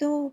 2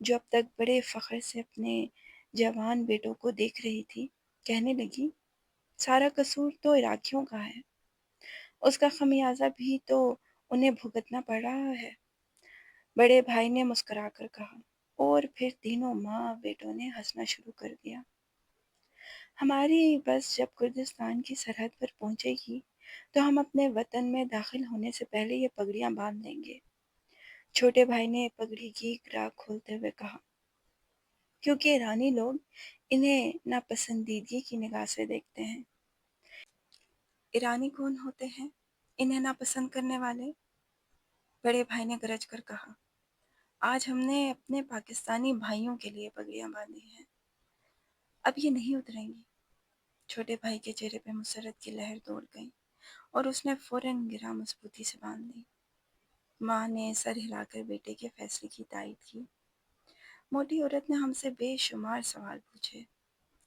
جو اب تک بڑے فخر سے اپنے جوان بیٹوں کو دیکھ رہی تھی، کہنے لگی، سارا قصور تو عراقیوں کا ہے، اس کا خمیازہ بھی تو انہیں بھگتنا پڑ رہا ہے۔ بڑے بھائی نے مسکرا کر کہا، اور پھر تینوں ماں بیٹوں نے ہنسنا شروع کر دیا۔ ہماری بس جب کردستان کی سرحد پر پہنچے گی تو ہم اپنے وطن میں داخل ہونے سے پہلے یہ پگڑیاں باندھ لیں گے، چھوٹے بھائی نے پگڑی کی گراہ کھولتے ہوئے کہا، کیونکہ ایرانی لوگ انہیں ناپسندیدگی کی نگاہ سے دیکھتے ہیں۔ ایرانی کون ہوتے ہیں انہیں ناپسند کرنے والے؟ بڑے بھائی نے گرج کر کہا، آج ہم نے اپنے پاکستانی بھائیوں کے لیے پگڑیاں باندھی ہیں، اب یہ نہیں اتریں گی۔ چھوٹے بھائی کے چہرے پہ مسرت کی لہر دوڑ گئی اور اس نے فوراً گراں مضبوطی سے باندھ دی۔ ماں نے سر ہلا کر بیٹے کے فیصلے کی تائید کی۔ موٹی عورت نے ہم سے بے شمار سوال پوچھے،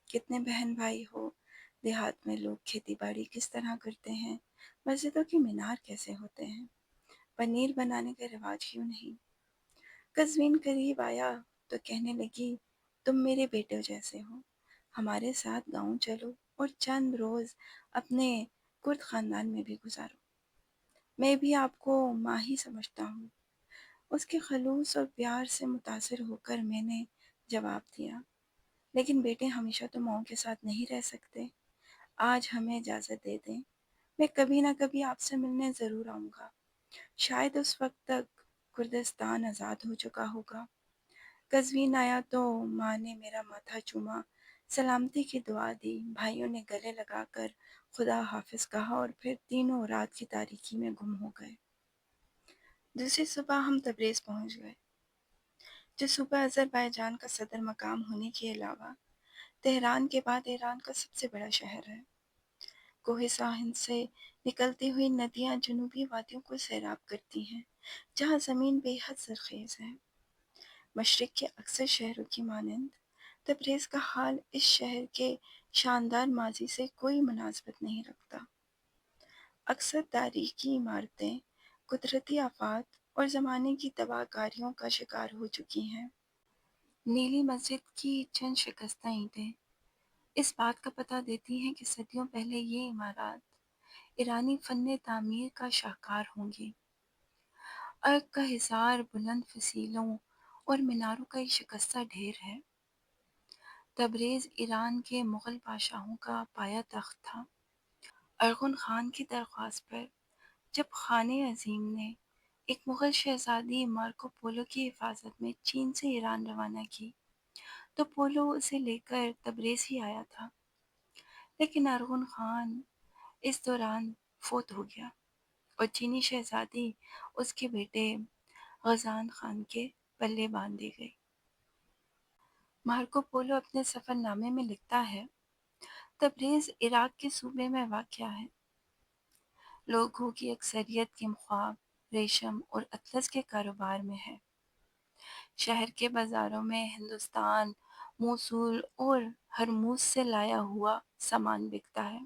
کتنے بہن بھائی ہو؟ دیہات میں لوگ کھیتی باڑی کس طرح کرتے ہیں؟ مسجدوں کی مینار کیسے ہوتے ہیں؟ پنیر بنانے کا رواج کیوں نہیں؟ قزوین قریب آیا تو کہنے لگی، تم میرے بیٹے جیسے ہو، ہمارے ساتھ گاؤں چلو اور چند روز اپنے کرد خاندان میں بھی گزارو۔ میں بھی آپ کو ماں ہی سمجھتا ہوں۔ اس کے خلوص اور پیار سے متاثر ہو کر میں نے جواب دیا، لیکن بیٹے ہمیشہ تو ماؤں کے ساتھ نہیں رہ سکتے، آج ہمیں اجازت دے دیں، میں کبھی نہ کبھی آپ سے ملنے ضرور آؤں گا، شاید اس وقت تک کردستان آزاد ہو چکا ہوگا۔ قزوین آیا تو ماں نے میرا ماتھا چوما، سلامتی کی دعا دی، بھائیوں نے گلے لگا کر خدا حافظ کہا اور پھر تینوں رات کی تاریکی میں گم ہو گئے۔ دوسری صبح ہم تبریز پہنچ گئے، جو صوبہ آذربائیجان کا صدر مقام ہونے کے علاوہ تہران کے بعد ایران کا سب سے بڑا شہر ہے۔ کوہ ساحل سے نکلتی ہوئی ندیاں جنوبی وادیوں کو سیراب کرتی ہیں، جہاں زمین بے حد زرخیز ہے۔ مشرق کے اکثر شہروں کی مانند تبریز کا حال اس شہر کے شاندار ماضی سے کوئی مناسبت نہیں رکھتا۔ اکثر تاریخی عمارتیں قدرتی آفات اور زمانے کی تباہ کاریوں کا شکار ہو چکی ہیں۔ نیلی مسجد کی چند شکستہ اینٹیں اس بات کا پتہ دیتی ہیں کہ صدیوں پہلے یہ عمارات ایرانی فن تعمیر کا شاہکار ہوں گی۔ ارگ کا حصار بلند فسیلوں اور میناروں کا ایک شکستہ ڈھیر ہے۔ تبریز ایران کے مغل بادشاہوں کا پایہ تخت تھا۔ ارغن خان کی درخواست پر جب خانِ عظیم نے ایک مغل شہزادی مارکو پولو کی حفاظت میں چین سے ایران روانہ کی تو پولو اسے لے کر تبریز ہی آیا تھا، لیکن ارغن خان اس دوران فوت ہو گیا اور چینی شہزادی اس کے بیٹے غزان خان کے پلے باندھ دی گئی۔ مارکو پولو اپنے سفر نامے میں لکھتا ہے، تبریز عراق کے صوبے میں واقع ہے۔ لوگوں کی اکثریت کے خواب ریشم اور اطلس کے کاروبار میں ہے۔ شہر کے بازاروں میں ہندوستان، موصول اور ہرموز سے لایا ہوا سامان بکتا ہے۔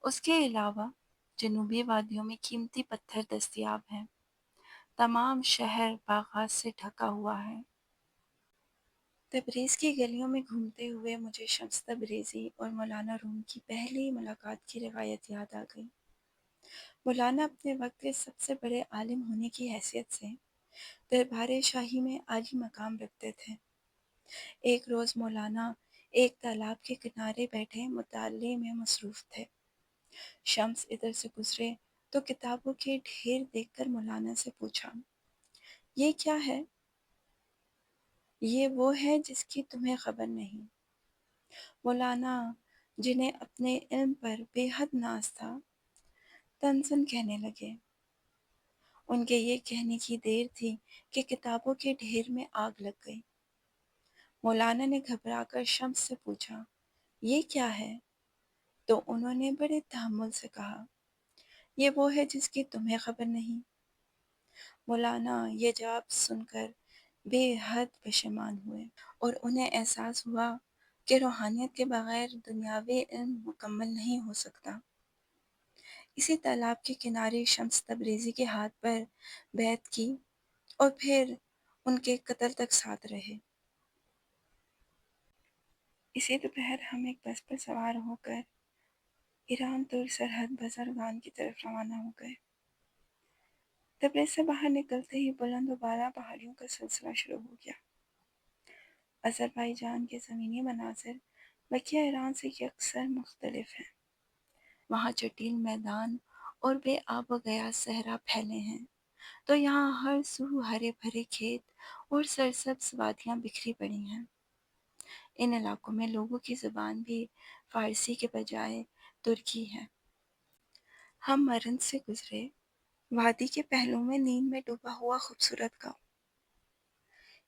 اس کے علاوہ جنوبی وادیوں میں قیمتی پتھر دستیاب ہیں۔ تمام شہر باغات سے ڈھکا ہوا ہے۔ تبریز کی گلیوں میں گھومتے ہوئے مجھے شمس تبریزی اور مولانا روم کی پہلی ملاقات کی روایت یاد آ گئی۔ مولانا اپنے وقت کے سب سے بڑے عالم ہونے کی حیثیت سے دربار شاہی میں عالی مقام رکھتے تھے۔ ایک روز مولانا ایک تالاب کے کنارے بیٹھے مطالعے میں مصروف تھے۔ شمس ادھر سے گزرے تو کتابوں کے ڈھیر دیکھ کر مولانا سے پوچھا، یہ کیا ہے؟ یہ وہ ہے جس کی تمہیں خبر نہیں۔ مولانا، جنہیں اپنے علم پر بے حد ناز تھا، تنزن کہنے لگے۔ ان کے یہ کہنے کی دیر تھی کہ کتابوں کے ڈھیر میں آگ لگ گئی۔ مولانا نے گھبرا کر شمس سے پوچھا، یہ کیا ہے؟ تو انہوں نے بڑے تحمل سے کہا، یہ وہ ہے جس کی تمہیں خبر نہیں۔ مولانا یہ جواب سن کر بے حد پشیمان ہوئے اور انہیں احساس ہوا کہ روحانیت کے بغیر دنیاوی علم مکمل نہیں ہو سکتا۔ اسی تالاب کے کنارے شمس تبریزی کے ہاتھ پر بیعت کی اور پھر ان کے قتل تک ساتھ رہے۔ اسی دوپہر ہم ایک بس پر سوار ہو کر ایران ترک سرحد بزرگان کی طرف روانہ ہو گئے۔ تبریز سے باہر نکلتے ہی بلند و بالا پہاڑیوں کا سلسلہ شروع ہو گیا۔ آذربائیجان کے زمینی مناظر بقیہ ایران سے یکسر مختلف ہیں۔ وہاں چٹیل میدان اور بے آب و گیا صحرا پھیلے ہیں، تو یہاں ہر سو ہرے بھرے کھیت اور سرسبز وادیاں بکھری پڑی ہیں۔ ان علاقوں میں لوگوں کی زبان بھی فارسی کے بجائے ترکی ہے۔ ہم مرنج سے گزرے، وادی کے پہلو میں نیند میں ڈوبا ہوا خوبصورت گاؤں۔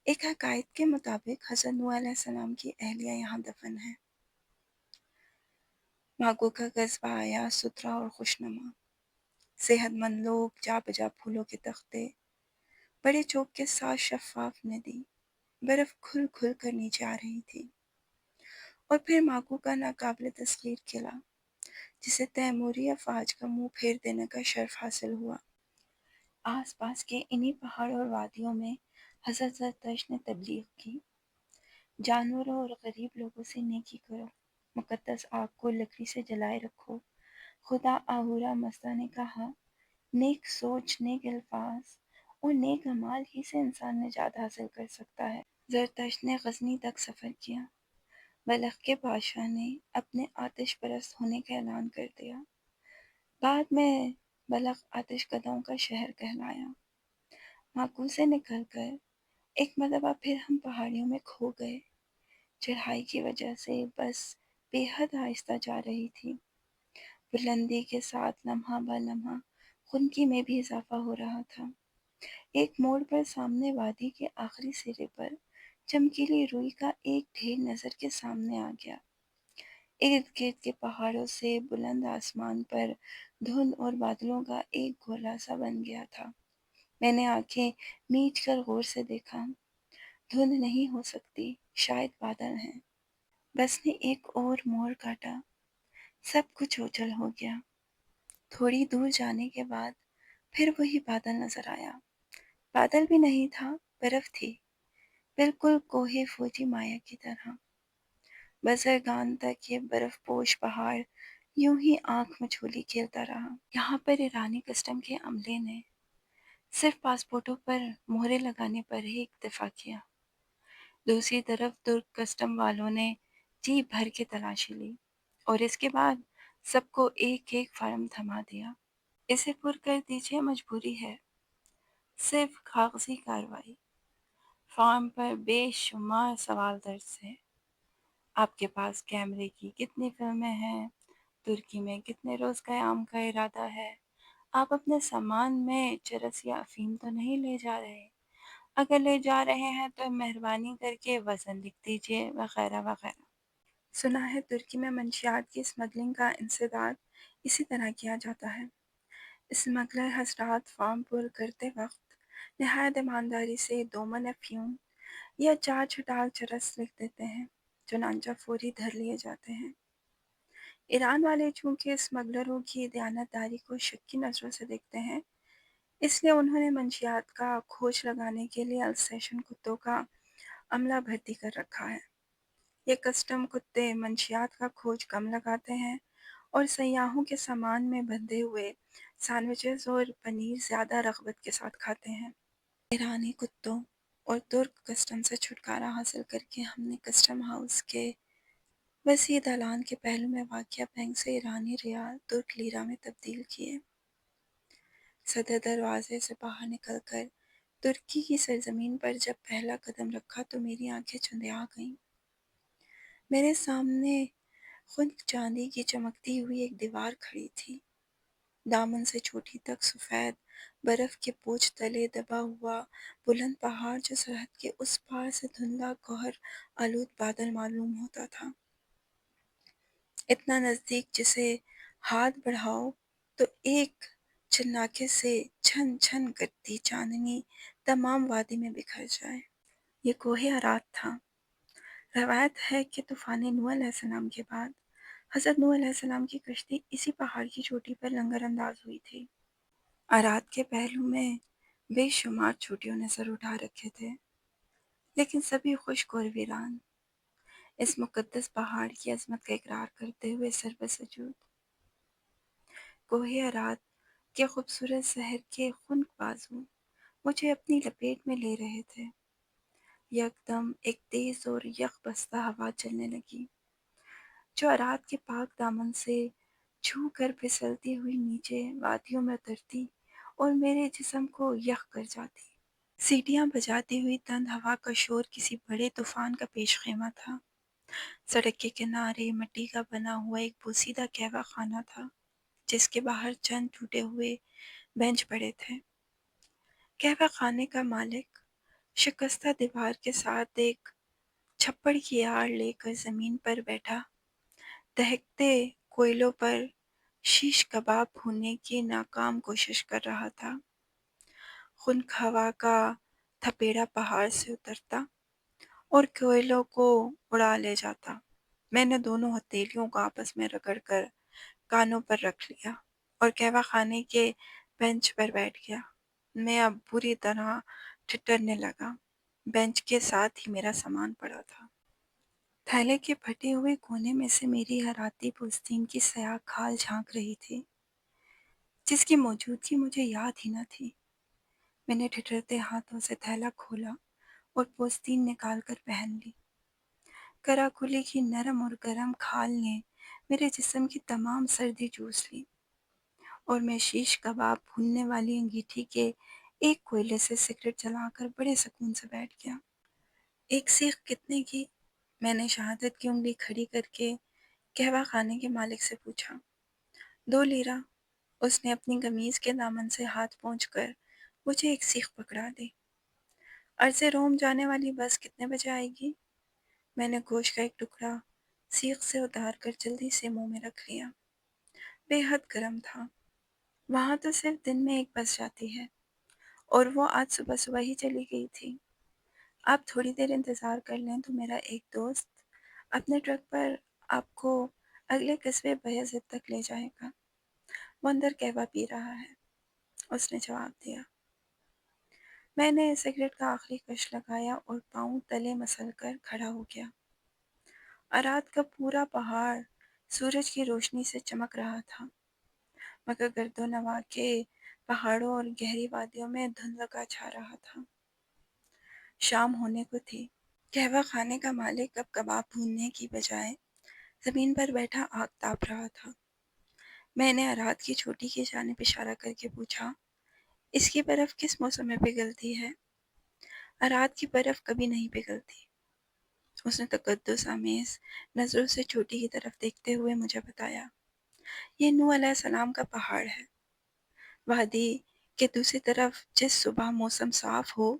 ایک حکایت کے مطابق حضرت نوح علیہ السلام کی اہلیہ یہاں دفن ہے۔ ماگو کا قصبہ آیا ستھرا اور خوشنما، صحت مند لوگ، جا بجا پھولوں کے تختے، بڑے چوک کے ساتھ شفاف ندی، برف کھل کھل کر نیچے آ رہی تھی، اور پھر ماگو کا ناقابل تسخیر قلعہ جسے تیموری افواج کا منہ پھیر دینے کا شرف حاصل ہوا۔ آس پاس کے انہی پہاڑوں اور وادیوں میں حضرت زرتشت نے تبلیغ کی، جانوروں اور غریب لوگوں سے نیکی کرو، مقدس آگ کو لکڑی سے جلائے رکھو۔ خدا آہورا مزدا نے کہا، نیک سوچ، نیک الفاظ اور نیک اعمال ہی سے انسان نجات حاصل کر سکتا ہے۔ زرتشت نے غزنی تک سفر کیا۔ بلخ کے بادشاہ نے اپنے آتش پرست ہونے کا اعلان کر دیا۔ بعد میں بلخ آتش کدوں کا شہر کہلایا۔ ماکو سے نکل کر ایک مرتبہ پھر ہم پہاڑیوں میں کھو گئے۔ چڑھائی کی وجہ سے بس بے حد آہستہ جا رہی تھی۔ بلندی کے ساتھ لمحہ بہ لمحہ خنکی میں بھی اضافہ ہو رہا تھا۔ ایک موڑ پر سامنے وادی کے آخری سرے پر چمکیلی روئی کا ایک ڈھیر نظر کے سامنے آ گیا۔ ارد گرد کے پہاڑوں سے بلند آسمان پر دھند اور بادلوں کا ایک گولا سا بن گیا تھا۔ میں نے آنکھیں میچ کر غور سے دیکھا۔ دھند نہیں ہو سکتی، شاید بادل ہیں۔ بس نے ایک اور موڑ کاٹا، سب کچھ اوجھل ہو گیا۔ تھوڑی دور جانے کے بعد پھر وہی بادل نظر آیا۔ بادل بھی نہیں تھا، برف تھی، بالکل کوہ فوجی مایا کی طرح۔ بزرگان تک یہ برف پوش پہاڑ یوں ہی آنکھ مچھولی کھیلتا رہا۔ یہاں پر ایرانی کسٹم کے عملے نے صرف پاسپورٹوں پر مہرے لگانے پر ہی اکتفا کیا۔ دوسری طرف ترک کسٹم والوں نے جی بھر کے تلاشی لی اور اس کے بعد سب کو ایک ایک فارم تھما دیا۔ اسے پر کر دیجیے، مجبوری ہے، صرف کاغذی کارروائی۔ فارم پر بے شمار سوال درج تھے۔ آپ کے پاس کیمرے کی کتنی فلمیں ہیں؟ ترکی میں کتنے روز قیام کا ارادہ ہے؟ آپ اپنے سامان میں چرس یا افیم تو نہیں لے جا رہے؟ اگر لے جا رہے ہیں تو مہربانی کر کے وزن لکھ دیجیے، وغیرہ وغیرہ۔ سنا ہے ترکی میں منشیات کی اسمگلنگ کا انسداد اسی طرح کیا جاتا ہے۔ اسمگلر حضرات فارم پر کرتے وقت نہایت ایمانداری سے 2 من افیون یا 4 چھٹال چرس لکھ دیتے ہیں، چنانچہ فوری دھر لیے جاتے ہیں۔ ایران والے چونکہ اسمگلروں کی دیانتداری کو شک کی نظروں سے دیکھتے ہیں، اس لیے انہوں نے منشیات کا کھوج لگانے کے لیے السیشن کتوں کا عملہ بھرتی کر رکھا ہے۔ یہ کسٹم کتے منشیات کا کھوج کم لگاتے ہیں اور سیاحوں کے سامان میں بندھے ہوئے سینڈوچز اور پنیر زیادہ رغبت کے ساتھ کھاتے ہیں۔ ایرانی کتوں اور ترک کسٹم سے چھٹکارا حاصل کر کے ہم نے کسٹم ہاؤس کے وسیع دالان کے پہلو میں واقع بینک سے ایرانی ریال ترک لیرہ میں تبدیل کیے۔ صدر دروازے سے باہر نکل کر ترکی کی سرزمین پر جب پہلا قدم رکھا تو میری آنکھیں چندیا گئیں۔ میرے سامنے خنک چاندی کی چمکتی ہوئی ایک دیوار کھڑی تھی، دامن سے چوٹی تک سفید برف کے بوجھ تلے دبا ہوا بلند پہاڑ جو سرحد کے اس پار سے دھندلا گوہر آلود بادل معلوم ہوتا تھا، اتنا نزدیک جسے ہاتھ بڑھاؤ تو ایک چناکے سے چھن چھن کرتی چاندنی تمام وادی میں بکھر جائے۔ یہ کوہ ارات تھا۔ روایت ہے کہ طوفان نوح علیہ السلام کے بعد حضرت نوح علیہ السلام کی کشتی اسی پہاڑ کی چوٹی پر لنگر انداز ہوئی تھی۔ ارات کے پہلو میں بے شمار چوٹیوں نے سر اٹھا رکھے تھے۔ لیکن سبھی خشک اور ویران، اس مقدس پہاڑ کی عظمت کا اقرار کرتے ہوئے سر بہ سجود۔ کوہ ارات کے خوبصورت شہر کے خنک بازو مجھے اپنی لپیٹ میں لے رہے تھے۔ یکدم ایک تیز اور یخ بستہ ہوا چلنے لگی، جو ارات کے پاک دامن سے چھو کر پھسلتی ہوئی نیچے وادیوں میں اترتی اور میرے جسم کو یخ کر جاتی۔ سیٹیاں بجاتی ہوئی تند ہوا کا شور کسی بڑے طوفان کا پیش خیمہ تھا۔ سڑک کے کنارے مٹی کا بنا ہوا ایک بوسیدہ قہوہ خانہ تھا، جس کے باہر چند ٹوٹے ہوئے بینچ پڑے تھے۔ قہوہ خانے کا مالک شکستہ دیوار کے ساتھ ایک چھپڑ کی آڑ لے کر زمین پر بیٹھا دہکتے کوئلوں پر شیش کباب بھوننے کی ناکام کوشش کر رہا تھا۔ خنک ہوا کا تھپیڑا پہاڑ سے اترتا اور کوئلوں کو اڑا لے جاتا۔ میں نے دونوں ہتھیلیوں کو آپس میں رگڑ کر کانوں پر رکھ لیا اور قہوہ خانے کے بینچ پر بیٹھ گیا۔ میں اب بری طرح ٹھٹرنے لگا۔ بینچ کے ساتھ ہی میرا سامان پڑا تھا۔ تھیلے کے پھٹے ہوئے کونے میں سے میری ہراتی پوستین کی سیاہ کھال جھانک رہی تھی، جس کی موجودگی مجھے یاد ہی نہ تھی۔ میں نے ٹھٹرتے ہاتھوں سے تھیلا کھولا اور پوستین نکال کر پہن لی۔ کراکلی کی نرم اور گرم کھال نے میرے جسم کی تمام سردی چوس لی اور میں شیش کباب بھوننے والی انگیٹھی کے ایک کوئلے سے سگریٹ جلا کر بڑے سکون سے بیٹھ گیا۔ ایک سیخ کتنے کی؟ میں نے شہادت کی انگلی کھڑی کر کے قہوہ خانے کے مالک سے پوچھا۔ 2 لیرہ۔ اس نے اپنی قمیض کے دامن سے ہاتھ پہنچ کر مجھے ایک سیخ پکڑا دی۔ عرض روم جانے والی بس کتنے بجے آئے گی؟ میں نے گوشت کا ایک ٹکڑا سیخ سے اتار کر جلدی سے منہ میں رکھ لیا۔ بے حد گرم تھا۔ وہاں تو صرف دن میں ایک بس جاتی ہے اور وہ آج صبح صبح ہی چلی گئی تھی۔ آپ تھوڑی دیر انتظار کر لیں تو میرا ایک دوست اپنے ٹرک پر آپ کو اگلے قصبے بیضت تک لے جائے گا۔ وہ اندر قہوہ پی رہا ہے، اس نے جواب دیا۔ میں نے سگریٹ کا آخری کش لگایا اور پاؤں تلے مسل کر کھڑا ہو گیا۔ ارات کا پورا پہاڑ سورج کی روشنی سے چمک رہا تھا، مگر گرد و نواح کے پہاڑوں اور گہری وادیوں میں دھندلا چھا رہا تھا۔ شام ہونے کو تھی۔ قہوہ خانے کا مالک اب کباب بھوننے کی بجائے زمین پر بیٹھا آگ تاپ رہا تھا۔ میں نے ارات کی چوٹی کی جانب اشارہ کر کے پوچھا، اس کی برف کس موسم میں پگھلتی ہے؟ ارات کی برف کبھی نہیں پگھلتی، اس نے تقدس آمیز نظروں سے چوٹی کی طرف دیکھتے ہوئے مجھے بتایا۔ یہ نوح علیہ السلام کا پہاڑ ہے۔ وادی کے دوسری طرف جس صبح موسم صاف ہو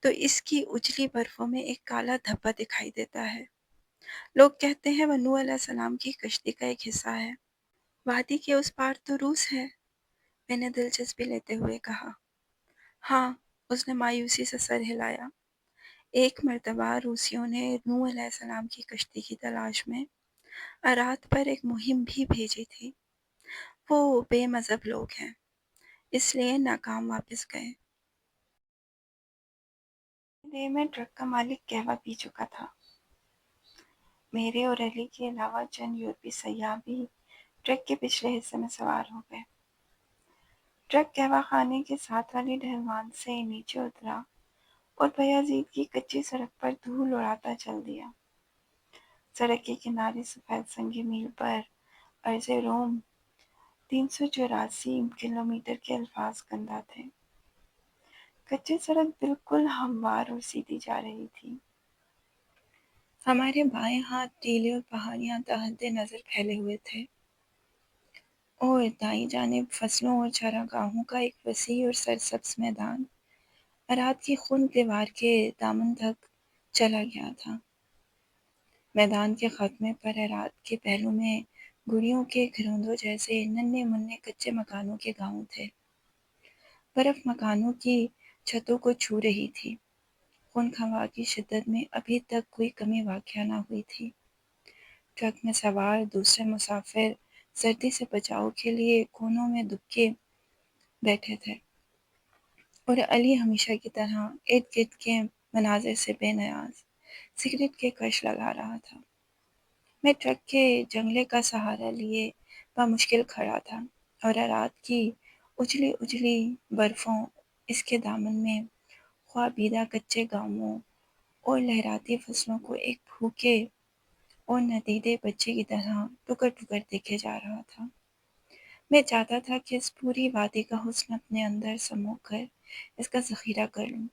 تو اس کی اجلی برفوں میں ایک کالا دھبا دکھائی دیتا ہے۔ لوگ کہتے ہیں وہ نوح علیہ السلام کی کشتی کا ایک حصہ ہے۔ وادی کے اس پار تو روس ہے، میں نے دلچسپی لیتے ہوئے کہا۔ ہاں، اس نے مایوسی سے سر ہلایا۔ ایک مرتبہ روسیوں نے نوح علیہ السلام کی کشتی کی تلاش میں ارات پر ایک مہم بھی بھیجی تھی۔ وہ بے مذہب لوگ ہیں، اس لیے ناکام واپس گئے۔ دیر میں ٹرک کا مالک قہوہ پی چکا تھا۔ میرے اور علی کے علاوہ چند یورپی سیاح بھی ٹرک کے پچھلے حصے میں سوار ہو گئے۔ ٹرک قہوہ خانے کے ساتھ والی ڈھلوان سے نیچے اترا اور بیازید کی کچی سڑک پر دھول اڑاتا چل دیا۔ سڑک کے کنارے سفید سنگ میل پر عرض روم 384 کلومیٹر کے الفاظ کندہ تھے۔ کچی سڑک بالکل ہموار اور سیدھی جا رہی تھی۔ ہمارے بائیں ہاتھ ٹیلے اور پہاڑیاں تحت نظر پھیلے ہوئے تھے اور دائیں جانب فصلوں اور چراگاہوں کا ایک وسیع اور سرسبز میدان ارات کی خنک دیوار کے دامن تک چلا گیا تھا۔ میدان کے خاتمے پر ارات کے پہلو میں گڑیوں کے گھروندوں جیسے ننھے منھے کچے مکانوں کے گاؤں تھے۔ برف مکانوں کی چھتوں کو چھو رہی تھی۔ خنک ہوا کی شدت میں ابھی تک کوئی کمی واقع نہ ہوئی تھی۔ ٹرک میں سوار دوسرے مسافر سردی سے بچاؤ کے لیے کونوں میں دبکے بیٹھے تھے اور علی ہمیشہ کی طرح ارد گرد کے مناظر سے بے نیاز سگریٹ کے کش لگا رہا تھا۔ میں ٹرک کے جنگلے کا سہارا لیے بامشکل کھڑا تھا اور رات کی اجلی اجلی برفوں اس کے دامن میں خوابیدہ کچے گاؤں اور لہراتی فصلوں کو ایک بھوکے اور ندیدے بچے کی طرح ٹکر ٹکر دیکھے جا رہا تھا۔ میں چاہتا تھا کہ اس پوری وادی کا حسن اپنے اندر سمو کر اس کا ذخیرہ کر لوں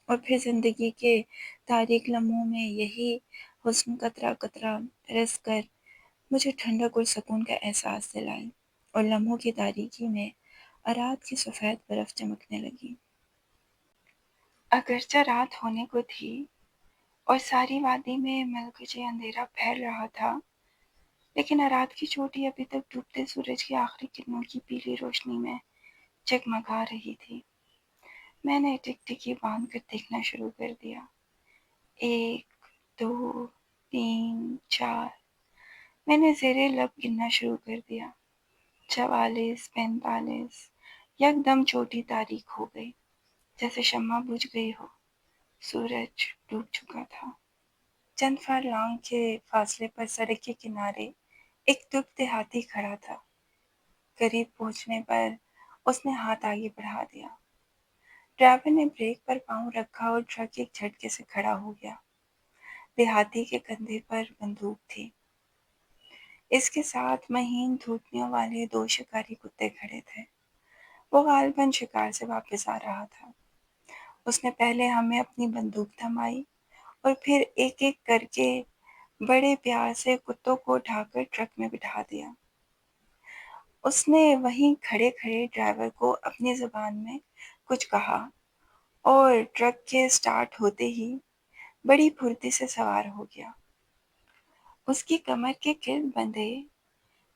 اور پھر زندگی کے تاریک لمحوں میں یہی حسن قطرہ قطرہ رس کر مجھے ٹھنڈک اور سکون کا احساس دلائے، اور لمحوں کی تاریکی میں رات کی سفید برف چمکنے لگی۔ اگرچہ رات ہونے کو تھی اور ساری وادی میں ملگجے اندھیرا پھیل رہا تھا، لیکن رات کی چوٹی ابھی تک ڈوبتے سورج کی آخری کرنوں کی پیلی روشنی میں جگمگا رہی تھی۔ میں نے ٹک ٹکی باندھ کر دیکھنا شروع کر دیا۔ 1 2 3 4 میں نے زیر لب گننا شروع کر دیا۔ 44 45 یکدم چوٹی تاریک ہو گئی، جیسے شمع بجھ گئی ہو۔ سورج ڈوب چکا تھا۔ چند فارلانگ کے فاصلے پر سڑک کے کنارے ایک دکھ دیہاتی کھڑا تھا۔ قریب پہنچنے پر اس نے ہاتھ آگے بڑھا دیا۔ ڈرائیور نے بریک پر پاؤں رکھا اور ٹرک ایک جھٹکے سے کھڑا ہو گیا۔ دیہاتی کے کندھے پر بندوق تھی۔ اس کے ساتھ مہین دھوتیوں والے 2 شکاری کتے کھڑے تھے۔ وہ غالباً شکار سے واپس آ رہا تھا۔ اس نے پہلے ہمیں اپنی بندوق تھمائی اور پھر ایک ایک کر کے بڑے پیار سے کتوں کو اٹھا کر ٹرک میں بٹھا دیا۔ اس نے وہیں کھڑے کھڑے ڈرائیور کو اپنی زبان میں کچھ کہا اور ٹرک کے سٹارٹ ہوتے ہی بڑی پھرتی سے سوار ہو گیا۔ اس کی کمر کے گرد بندھے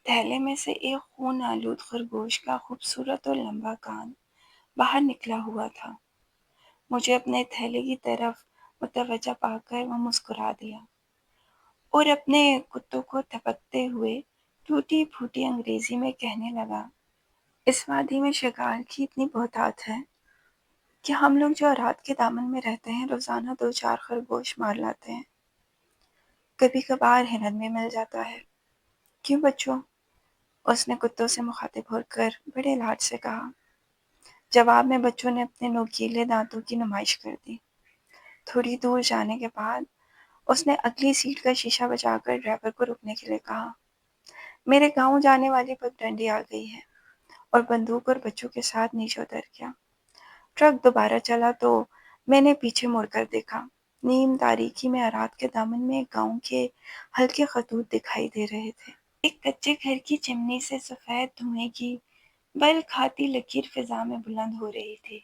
تھیلے میں سے ایک خون آلود خرگوش کا خوبصورت اور لمبا کان باہر نکلا ہوا تھا۔ مجھے اپنے تھیلے کی طرف متوجہ پا کر وہ مسکرا دیا اور اپنے کتوں کو تھپکتے ہوئے ٹوٹی پھوٹی انگریزی میں کہنے لگا، اس وادی میں شکار کی اتنی بہتات ہے کہ ہم لوگ جو رات کے دامن میں رہتے ہیں روزانہ 2 4 خرگوش مار لاتے ہیں۔ کبھی کبھار ہرن بھی مل جاتا ہے۔ کیوں بچوں؟ اس نے کتوں سے مخاطب ہو کر بڑے لاڈ سے کہا۔ جواب میں بچوں نے اپنے نوکیلے دانتوں کی نمائش کر دی۔ تھوڑی دور جانے کے بعد اس نے اگلی سیٹ کا شیشہ بجا کر ڈرائیور کو رکنے کے لیے کہا۔ میرے گاؤں جانے والی پگڈنڈی آ گئی ہے، اور بندوق اور بچوں کے ساتھ نیچے اتر گیا۔ ٹرک دوبارہ چلا تو میں نے پیچھے مڑ کر دیکھا۔ نیم تاریکی میں رات کے دامن میں ایک گاؤں کے ہلکے خطوط دکھائی دے رہے تھے۔ ایک کچے گھر کی چمنی سے سفید دھوئیں کی بل کھاتی لکیر فضا میں بلند ہو رہی تھی۔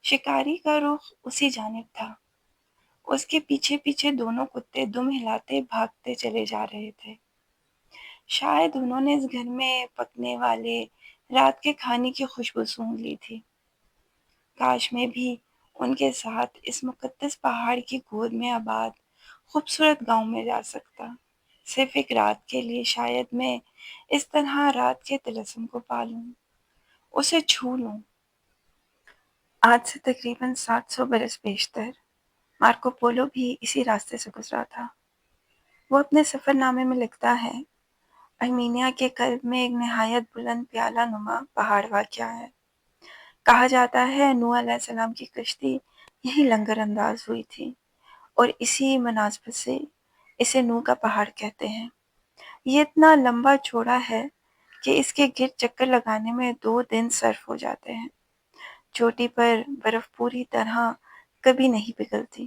شکاری کا رخ اسی جانب تھا۔ اس کے پیچھے پیچھے دونوں کتے دم ہلاتے بھاگتے چلے جا رہے تھے۔ شاید انہوں نے اس گھر میں پکنے والے رات کے کھانے کی خوشبو سونگھ لی تھی۔ کاش میں بھی ان کے ساتھ اس مقدس پہاڑ کی گود میں آباد خوبصورت گاؤں میں جا سکتا، صرف ایک رات کے لیے۔ شاید میں اس طرح رات کے طلسم کو پالوں، اسے چھو لوں۔ آج سے تقریباً 700 برس بیشتر مارکو پولو بھی اسی راستے سے گزرا تھا۔ وہ اپنے سفر نامے میں لکھتا ہے، ارمینیا کے قلب میں ایک نہایت بلند پیالہ نما پہاڑ واقع ہے۔ کہا جاتا ہے نوح علیہ السلام کی کشتی یہی لنگر انداز ہوئی تھی، اور اسی مناسبت سے اسے نوح کا پہاڑ کہتے ہیں۔ یہ اتنا لمبا چوڑا ہے کہ اس کے گرد چکر لگانے میں 2 دن صرف ہو جاتے ہیں۔ چوٹی پر برف پوری طرح کبھی نہیں پگھلتی،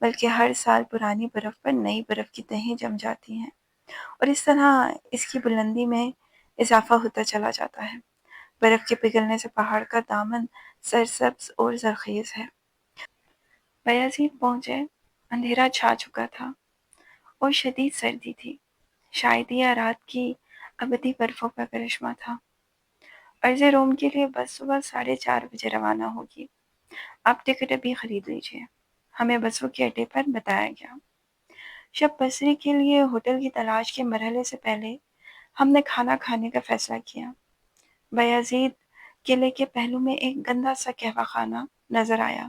بلکہ ہر سال پرانی برف پر نئی برف کی تہیں جم جاتی ہیں، اور اس طرح اس کی بلندی میں اضافہ ہوتا چلا جاتا ہے۔ برف کے پگھلنے سے پہاڑ کا دامن سرسبز اور زرخیز ہے۔ بایزید پہنچے، اندھیرا چھا چکا تھا اور شدید سردی تھی۔ شاید یہ رات کی ابدی برفوں کا کرشمہ تھا۔ ارض روم کے لیے بس صبح 4:30 بجے روانہ ہوگی۔ آپ ٹکٹ ابھی خرید لیجئے، ہمیں بسوں کے اڈے پر بتایا گیا۔ شب بسری کے لیے ہوٹل کی تلاش کے مرحلے سے پہلے ہم نے کھانا کھانے کا فیصلہ کیا۔ بایزید قلعے کے پہلو میں ایک گندا سا قہوہ خانہ نظر آیا۔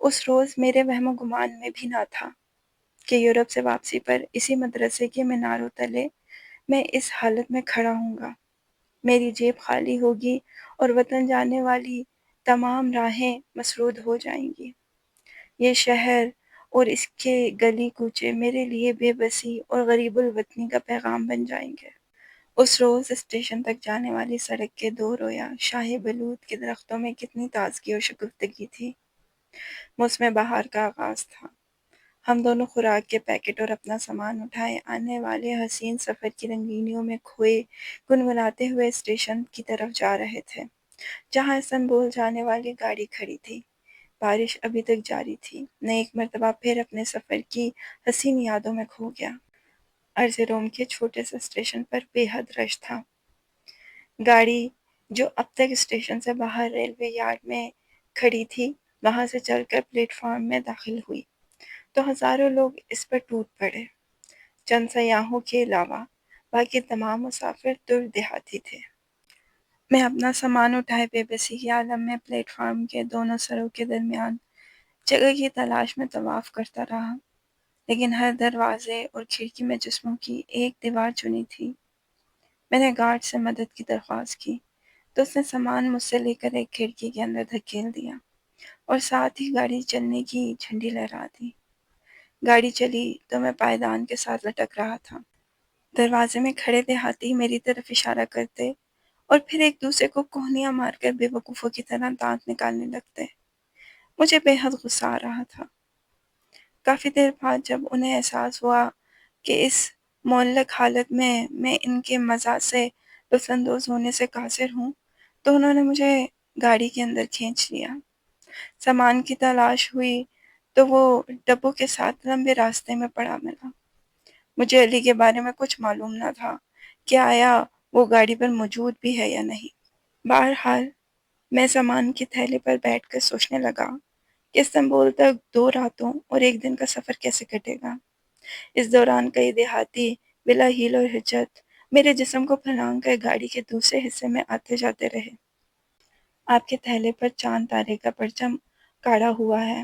اس روز میرے وہم و گمان میں بھی نہ تھا کہ یورپ سے واپسی پر اسی مدرسے کے میناروں تلے میں اس حالت میں کھڑا ہوں گا۔ میری جیب خالی ہوگی اور وطن جانے والی تمام راہیں مسدود ہو جائیں گی۔ یہ شہر اور اس کے گلی کوچے میرے لیے بے بسی اور غریب الوطنی کا پیغام بن جائیں گے۔ اس روز اسٹیشن تک جانے والی سڑک کے دو رویا شاہی بلوط کے درختوں میں کتنی تازگی اور شگفتگی تھی۔ موسم بہار کا آغاز تھا۔ ہم دونوں خوراک کے پیکٹ اور اپنا سامان اٹھائے آنے والے حسین سفر کی رنگینیوں میں کھوئے گنگناتے ہوئے اسٹیشن کی طرف جا رہے تھے، جہاں استنبول جانے والی گاڑی کھڑی تھی۔ بارش ابھی تک جاری تھی۔ میں ایک مرتبہ پھر اپنے سفر کی حسین یادوں میں کھو گیا۔ ارض روم کے چھوٹے سے اسٹیشن پر بے حد رش تھا۔ گاڑی جو اب تک اسٹیشن سے باہر ریلوے یارڈ میں کھڑی تھی، وہاں سے چل کر پلیٹ فارم میں داخل ہوئی تو ہزاروں لوگ اس پر ٹوٹ پڑے۔ چند سیاحوں کے علاوہ باقی تمام مسافر دور دیہاتی تھے۔ میں اپنا سامان اٹھائے بے بسی کے عالم میں پلیٹ فارم کے دونوں سروں کے درمیان جگہ کی تلاش میں طواف کرتا رہا، لیکن ہر دروازے اور کھڑکی میں جسموں کی ایک دیوار چنی تھی۔ میں نے گارڈ سے مدد کی درخواست کی تو اس نے سامان مجھ سے لے کر ایک کھڑکی کے اندر دھکیل دیا اور ساتھ ہی گاڑی چلنے کی جھنڈی لہرا دی۔ گاڑی چلی تو میں پائیدان کے ساتھ لٹک رہا تھا۔ دروازے میں کھڑے دیہاتی میری طرف اشارہ کرتے اور پھر ایک دوسرے کو کوہنیاں مار کر بے وقوفوں کی طرح دانت نکالنے لگتے۔ مجھے بے حد غصہ آ رہا تھا۔ کافی دیر بعد جب انہیں احساس ہوا کہ اس معلق حالت میں ان کے مزاح سے لطف اندوز ہونے سے قاصر ہوں، تو انہوں نے مجھے گاڑی کے اندر کھینچ لیا۔ سامان کی تلاش ہوئی تو وہ ڈبوں کے ساتھ لمبے راستے میں پڑا ملا۔ مجھے علی کے بارے میں کچھ معلوم نہ تھا کہ آیا وہ گاڑی پر موجود بھی ہے یا نہیں۔ بہرحال میں سامان کی تھیلی پر بیٹھ کر سوچنے لگا کہ استنبول تک 2 راتوں اور 1 دن کا سفر کیسے کٹے گا۔ اس دوران کئی دیہاتی بلا ہیل اور حجت میرے جسم کو پھلانگ کر گاڑی کے دوسرے حصے میں آتے جاتے رہے۔ آپ کے تھیلے پر چاند تارے کا پرچم کاڑھا ہوا ہے۔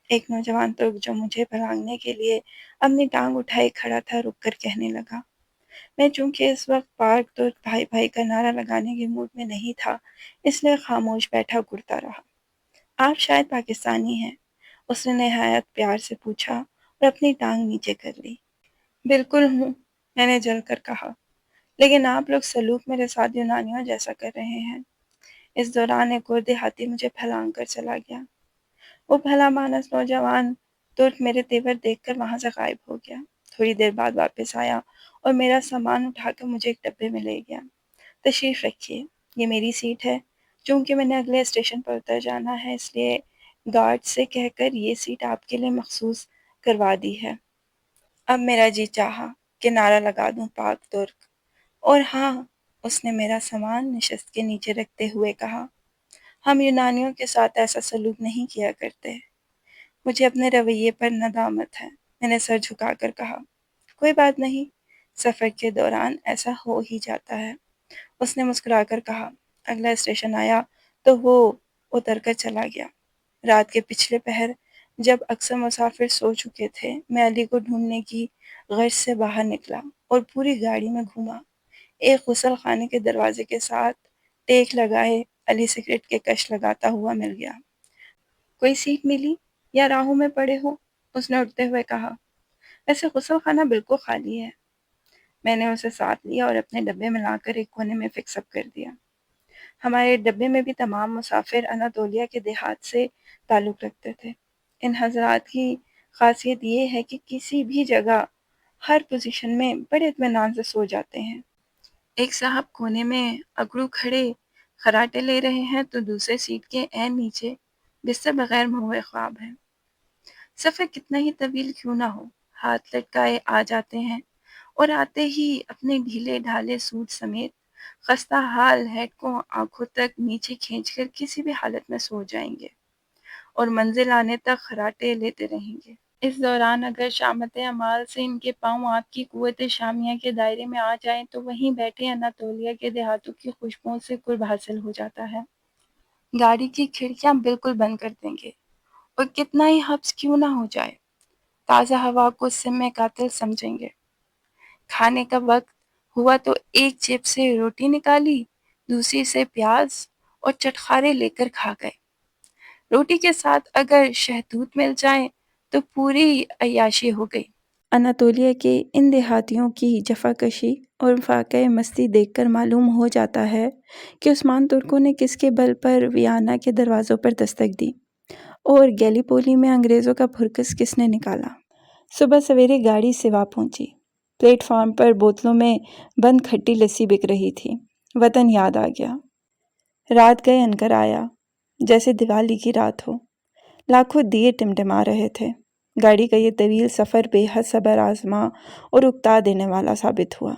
ایک نوجوان ترک جو مجھے پھلانگنے کے لیے اپنی ٹانگ اٹھائے کھڑا تھا رک کر کہنے لگا۔ میں چونکہ اس وقت پاک ترک بھائی بھائی کا نعرہ لگانے کے موڈ میں نہیں تھا، اس لیے خاموش بیٹھا گرتا رہا۔ آپ شاید پاکستانی ہیں؟ اس نے نہایت پیار سے پوچھا اور اپنی ٹانگ نیچے کر لی۔ بالکل ہوں، میں نے جل کر کہا، لیکن آپ لوگ سلوک میرے ساتھ یونانیوں جیسا کر رہے ہیں۔ اس دوران ایک اور دیہاتی مجھے پھلانگ کر چلا گیا۔ وہ بھلا مانس نوجوان ترک میرے تیور دیکھ کر وہاں سے غائب ہو گیا۔ تھوڑی دیر بعد واپس آیا اور میرا سامان اٹھا کر مجھے ایک ڈبے میں لے گیا۔ تشریف رکھیے، یہ میری سیٹ ہے۔ چونکہ میں نے اگلے اسٹیشن پر اتر جانا ہے، اس لیے گارڈ سے کہہ کر یہ سیٹ آپ کے لیے مخصوص کروا دی ہے۔ اب میرا جی چاہا کہ نعرہ لگا دوں پاک ترک، اور ہاں، اس نے میرا سامان نشست کے نیچے رکھتے ہوئے کہا، ہم یونانیوں کے ساتھ ایسا سلوک نہیں کیا کرتے۔ مجھے اپنے رویے پر ندامت ہے۔ میں نے سر جھکا کر کہا، کوئی بات نہیں، سفر کے دوران ایسا ہو ہی جاتا ہے۔ اس نے مسکرا کر کہا۔ اگلا اسٹیشن آیا تو وہ اتر کر چلا گیا۔ رات کے پچھلے پہر جب اکثر مسافر سو چکے تھے، میں علی کو ڈھونڈنے کی غرض سے باہر نکلا اور پوری گاڑی میں گھوما۔ ایک غسل خانے کے دروازے کے ساتھ ٹیک لگائے علی سگریٹ کے کش لگاتا ہوا مل گیا۔ کوئی سیٹ ملی یا راہوں میں پڑے ہو؟ اس نے اٹھتے ہوئے کہا۔ ویسے غسل خانہ بالکل خالی ہے۔ میں نے اسے ساتھ لیا اور اپنے ڈبے میں لا کر ایک کونے میں فکس اپ کر دیا۔ ہمارے ڈبے میں بھی تمام مسافر اناتولیا کے دیہات سے تعلق رکھتے تھے۔ ان حضرات کی خاصیت یہ ہے کہ کسی بھی جگہ ہر پوزیشن میں بڑے اطمینان سے سو جاتے ہیں۔ ایک صاحب کونے میں اگڑو کھڑے خراٹے لے رہے ہیں تو دوسرے سیٹ کے عین نیچے بستر بغیر مہوے خواب ہیں۔ سفر کتنا ہی طویل کیوں نہ ہو، ہاتھ لٹکائے آ جاتے ہیں اور آتے ہی اپنے ڈھیلے ڈھالے سوٹ سمیت خستہ حال ہیڈ کو آنکھوں تک نیچے کھینچ کر کسی بھی حالت میں سو جائیں گے اور منزل آنے تک خراٹے لیتے رہیں گے۔ اس دوران اگر شامت اعمال سے ان کے پاؤں آپ کی قوت شامیہ کے دائرے میں آ جائیں تو وہیں بیٹھے اناتولیا کے دیہاتوں کی خوشبوؤں سے قرب حاصل ہو جاتا ہے۔ گاڑی کی کھڑکیاں بالکل بند کر دیں گے اور کتنا ہی حبس کیوں نہ ہو جائے، تازہ ہوا کو سم میں قاتل سمجھیں گے۔ کھانے کا وقت ہوا تو ایک جیب سے روٹی نکالی، دوسری سے پیاز اور چٹخارے لے کر کھا گئے۔ روٹی کے ساتھ اگر شہتوت مل جائے تو پوری عیاشی ہو گئی۔ اناتولیہ کے ان دیہاتیوں کی جفاکشی اور فاقہ مستی دیکھ کر معلوم ہو جاتا ہے کہ عثمان ترکوں نے کس کے بل پر ویانا کے دروازوں پر دستک دی اور گیلیپولی میں انگریزوں کا پھرکس کس نے نکالا۔ صبح سویرے گاڑی سوا پہنچی۔ پلیٹ فارم پر بوتلوں میں بند کھٹی لسی بک رہی تھی۔ وطن یاد آ گیا۔ رات گئے انکر آیا، جیسے دیوالی کی رات ہو۔ لاکھوں دیے ٹمٹما رہے تھے۔ گاڑی کا یہ طویل سفر بے حد صبر آزما اور اکتا دینے والا ثابت ہوا۔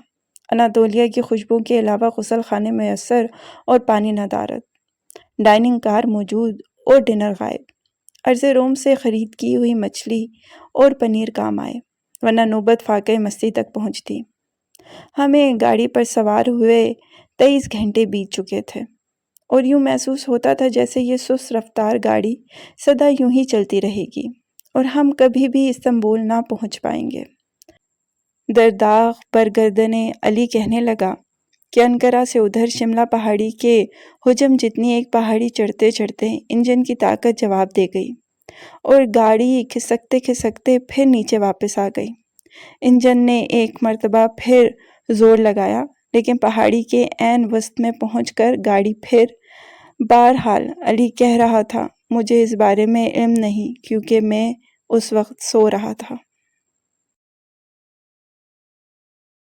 اناتولیہ کی خوشبو کے علاوہ غسل خانے میسر اور پانی ندارت، ڈائننگ کار موجود اور ڈنر غائب۔ ارض روم سے خرید کی ہوئی مچھلی اور پنیر کام آئے، ورنہ نوبت فاقہ مستی تک پہنچتی۔ ہمیں گاڑی پر سوار ہوئے 23 گھنٹے بیت چکے تھے اور یوں محسوس ہوتا تھا جیسے یہ سست رفتار گاڑی سدا یوں ہی چلتی رہے گی اور ہم کبھی بھی استنبول نہ پہنچ پائیں گے۔ درداغ برگردنِ علی کہنے لگا کہ انقرہ سے ادھر شملہ پہاڑی کے حجم جتنی ایک پہاڑی چڑھتے چڑھتے انجن کی طاقت جواب دے گئی اور گاڑی کھسکتے کھسکتے پھر نیچے واپس آ گئی۔ انجن نے ایک مرتبہ پھر زور لگایا، لیکن پہاڑی کے عین وسط میں پہنچ کر گاڑی پھر۔ بہرحال علی کہہ رہا تھا، مجھے اس بارے میں علم نہیں کیونکہ میں اس وقت سو رہا تھا۔